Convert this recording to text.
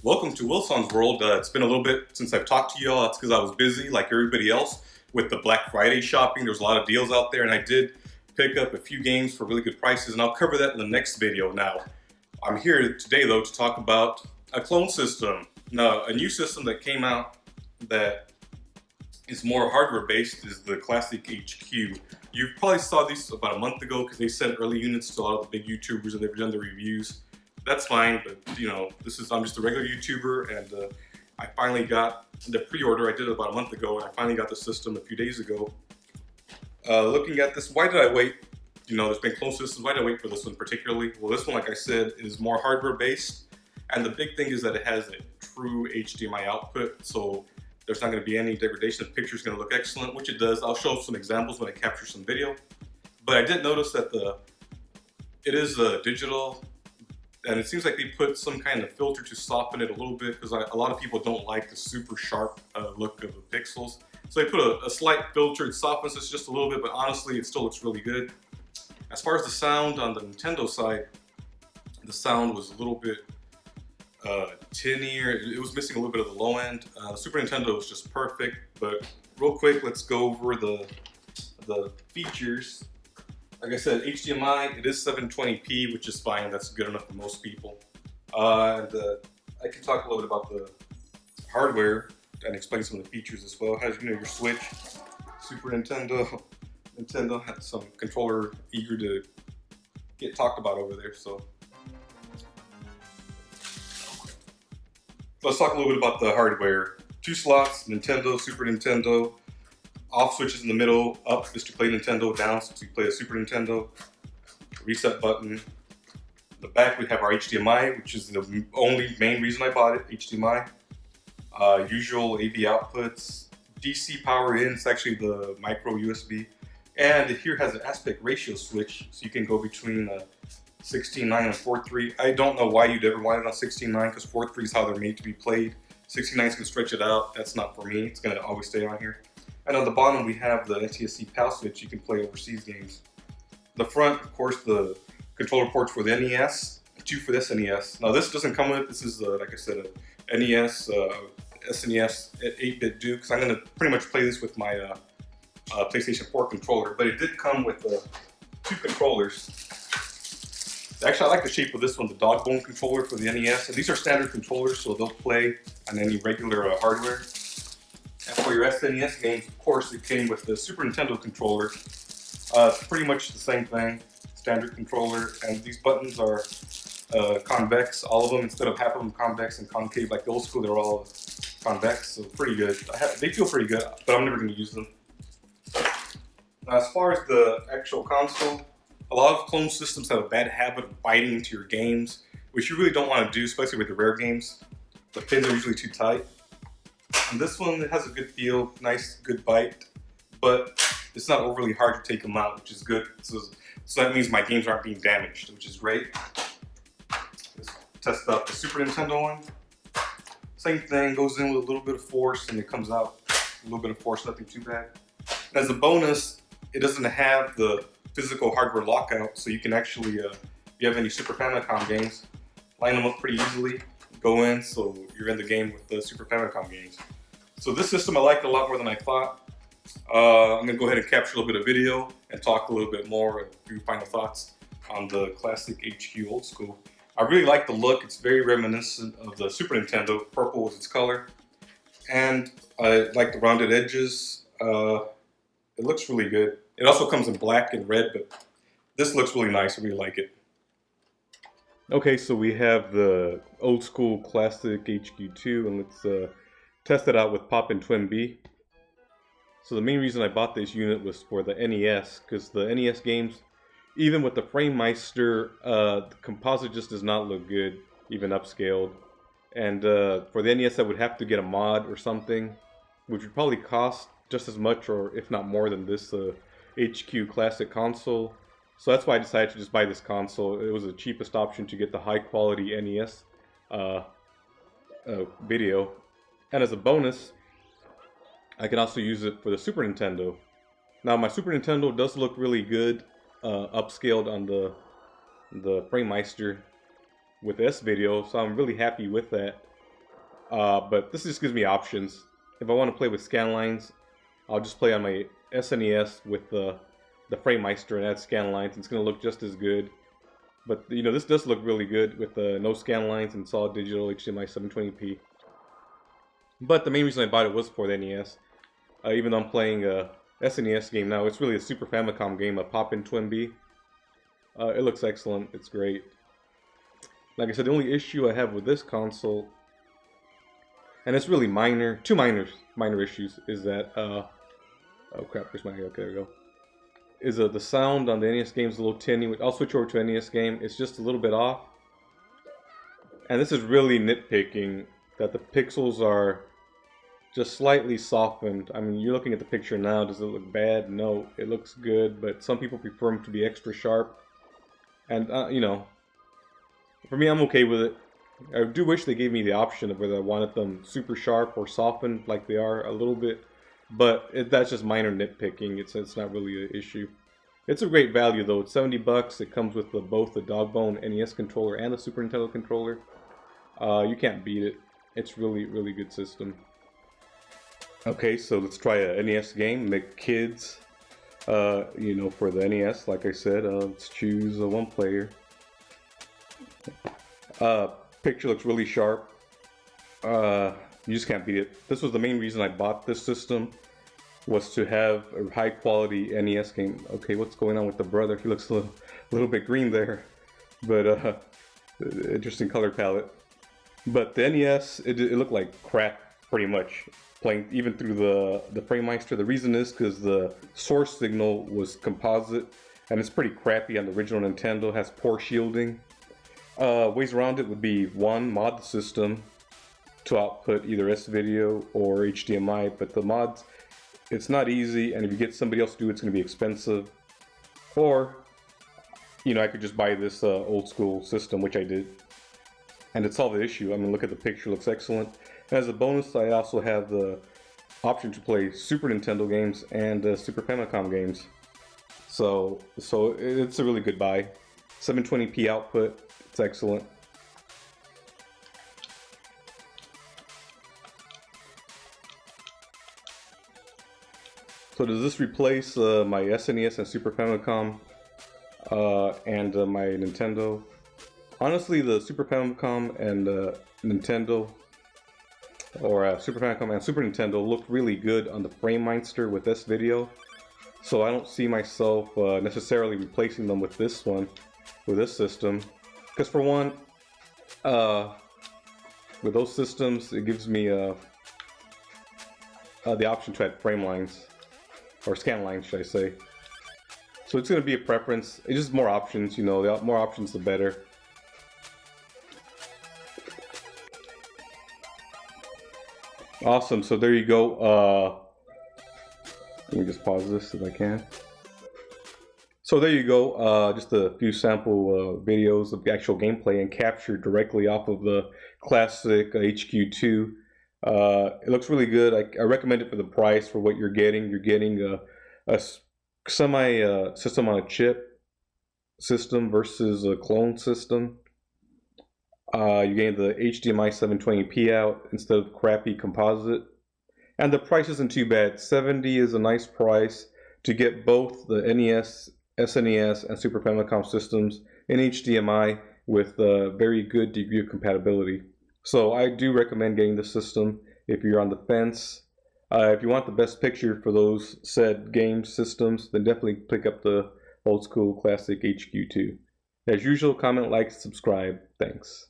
Welcome to Wilson's World. It's been a little bit since I've talked to y'all. That's because I was busy like everybody else with the Black Friday shopping. There's a lot of deals out there, and I did pick up a few games for really good prices, and I'll cover that in the next video. Now, I'm here today, though, to talk about a clone system. Now, a new system that came out that is more hardware-based is the Classiq HQ. You probably saw these about a month ago because they sent early units to a lot of the big YouTubers and they've done the reviews. That's fine, but you know, I'm just a regular YouTuber, and I finally got the pre-order. I did it about a month ago, and I finally got the system a few days ago. Looking at this, why did I wait? You know, there's been clone systems. Why did I wait for this one particularly? Well, this one, like I said, is more hardware-based, and the big thing is that it has a true HDMI output, so there's not going to be any degradation. The picture's going to look excellent, which it does. I'll show some examples when I capture some video. But I did notice that it is digital. And it seems like they put some kind of filter to soften it a little bit because a lot of people don't like the super sharp look of the pixels. So they put a slight filter, it softens this just a little bit, but honestly it still looks really good. As far as the sound on the Nintendo side, the sound was a little bit tinny, or it was missing a little bit of the low end. Super Nintendo was just perfect, but real quick, let's go over the features. Like I said, HDMI, it is 720p, which is fine. That's good enough for most people. I can talk a little bit about the hardware and explain some of the features as well. It has, your Switch, Super Nintendo. Nintendo had some controller eager to get talked about over there. So let's talk a little bit about the hardware. 2 slots, Nintendo, Super Nintendo. Off switches in the middle, up is to play Nintendo, down is to play a Super Nintendo. Reset button. The back we have our HDMI, which is the only main reason I bought it, HDMI. Usual AV outputs. DC power in, it's actually the micro USB. And it here has an aspect ratio switch, so you can go between 16:9 and 4:3. I don't know why you'd ever want it on 16:9, because 4:3 is how they're made to be played. 16:9 is going to stretch it out, that's not for me, it's going to always stay on here. And on the bottom we have the NTSC PAL switch, you can play overseas games. The front, of course, the controller ports for the NES, 2 for this NES. Now this doesn't come with it, this is like I said, a NES, SNES 8-bit Duke, because I'm going to pretty much play this with my PlayStation 4 controller, but it did come with 2 controllers. Actually, I like the shape of this one, the dog bone controller for the NES, and these are standard controllers, so they'll play on any regular hardware. And for your SNES games, of course, it came with the Super Nintendo controller. It's pretty much the same thing, standard controller, and these buttons are convex, all of them, instead of half of them convex and concave like the old school, they're all convex, so pretty good. They feel pretty good, but I'm never going to use them. Now, as far as the actual console, a lot of clone systems have a bad habit of biting into your games, which you really don't want to do, especially with the rare games. The pins are usually too tight. And this one, it has a good feel, nice, good bite, but it's not overly hard to take them out, which is good. So that means my games aren't being damaged, which is great. Let's test out the Super Nintendo one. Same thing, goes in with a little bit of force and it comes out a little bit of force, nothing too bad. And as a bonus, it doesn't have the physical hardware lockout, so you can actually, if you have any Super Famicom games, line them up pretty easily, go in, so you're in the game with the Super Famicom games. So this system I liked a lot more than I thought. I'm going to go ahead and capture a little bit of video and talk a little bit more and do final thoughts on the Classiq HQ Old Skool. I really like the look, it's very reminiscent of the Super Nintendo, purple was its color. And I like the rounded edges, it looks really good. It also comes in black and red, but this looks really nice, I really like it. Okay, so we have the Old Skool Classiq HQ2, and let's test it out with Pop and Twin B. So the main reason I bought this unit was for the NES, because the NES games, even with the FrameMeister, the composite just does not look good, even upscaled. And for the NES I would have to get a mod or something, which would probably cost just as much or if not more than this HQ Classiq console. So that's why I decided to just buy this console. It was the cheapest option to get the high quality NES video. And as a bonus, I can also use it for the Super Nintendo. Now my Super Nintendo does look really good, upscaled on the FrameMeister with S video, so I'm really happy with that. but this just gives me options. If I want to play with scan lines, I'll just play on my SNES with the FrameMeister and add scan lines. It's going to look just as good. But you know, this does look really good with no scan lines and solid digital HDMI 720p. But the main reason I bought it was for the NES. Even though I'm playing a SNES game now, it's really a Super Famicom game, a Pop-In Twin-B. It looks excellent. It's great. Like I said, the only issue I have with this console, and it's really minor, two minor issues, is that oh crap, where's my, okay, there we go. Is the sound on the NES game is a little tinny. I'll switch over to an NES game. It's just a little bit off. And this is really nitpicking that the pixels are just slightly softened. I mean, you're looking at the picture now. Does it look bad? No, it looks good. But some people prefer them to be extra sharp. And, you know, for me, I'm okay with it. I do wish they gave me the option of whether I wanted them super sharp or softened like they are a little bit. But that's just minor nitpicking. It's not really an issue. It's a great value though. It's 70 bucks. It comes with both the Dogbone NES controller and the Super Nintendo controller. You can't beat it. It's really good system. Okay, so let's try a NES game. The kids, you know, for the NES. Like I said, let's choose one player. Picture looks really sharp. You just can't beat it. This was the main reason I bought this system, was to have a high quality NES game. Okay, what's going on with the brother? He looks a little bit green there, but interesting color palette. But the NES, it looked like crap pretty much, playing even through the FrameMeister. The reason is because the source signal was composite, and it's pretty crappy on the original Nintendo. It has poor shielding. Ways around it would be one, mod the system to output either S-Video or HDMI, but the mods, it's not easy, and if you get somebody else to do it, it's going to be expensive. Or, you know, I could just buy this old school system, which I did, and it solved the issue. I mean, look at the picture, looks excellent. And as a bonus, I also have the option to play Super Nintendo games and Super Famicom games. So it's a really good buy. 720p output, it's excellent. So does this replace my SNES and Super Famicom and my Nintendo? Honestly, the Super Famicom and Nintendo, or Super Famicom and Super Nintendo, look really good on the FrameMeister with S-Video. So I don't see myself necessarily replacing them with this one, with this system. Because for one, with those systems, it gives me the option to add frame lines. Or scan lines, should I say. So it's going to be a preference. It's just more options, you know, the more options the better. Awesome, so there you go. Let me just pause this if I can. So there you go, just a few sample videos of the actual gameplay and captured directly off of the Classiq HQ2. It looks really good. I recommend it for the price, for what you're getting. You're getting a semi system on a chip system versus a clone system. You're getting the HDMI 720p out instead of crappy composite. And the price isn't too bad. $70 is a nice price to get both the NES, SNES, and Super Famicom systems in HDMI with a very good degree of compatibility. So I do recommend getting the system if you're on the fence. If you want the best picture for those said game systems, then definitely pick up the Old Skool Classiq HQ2. As usual, comment, like, subscribe. Thanks.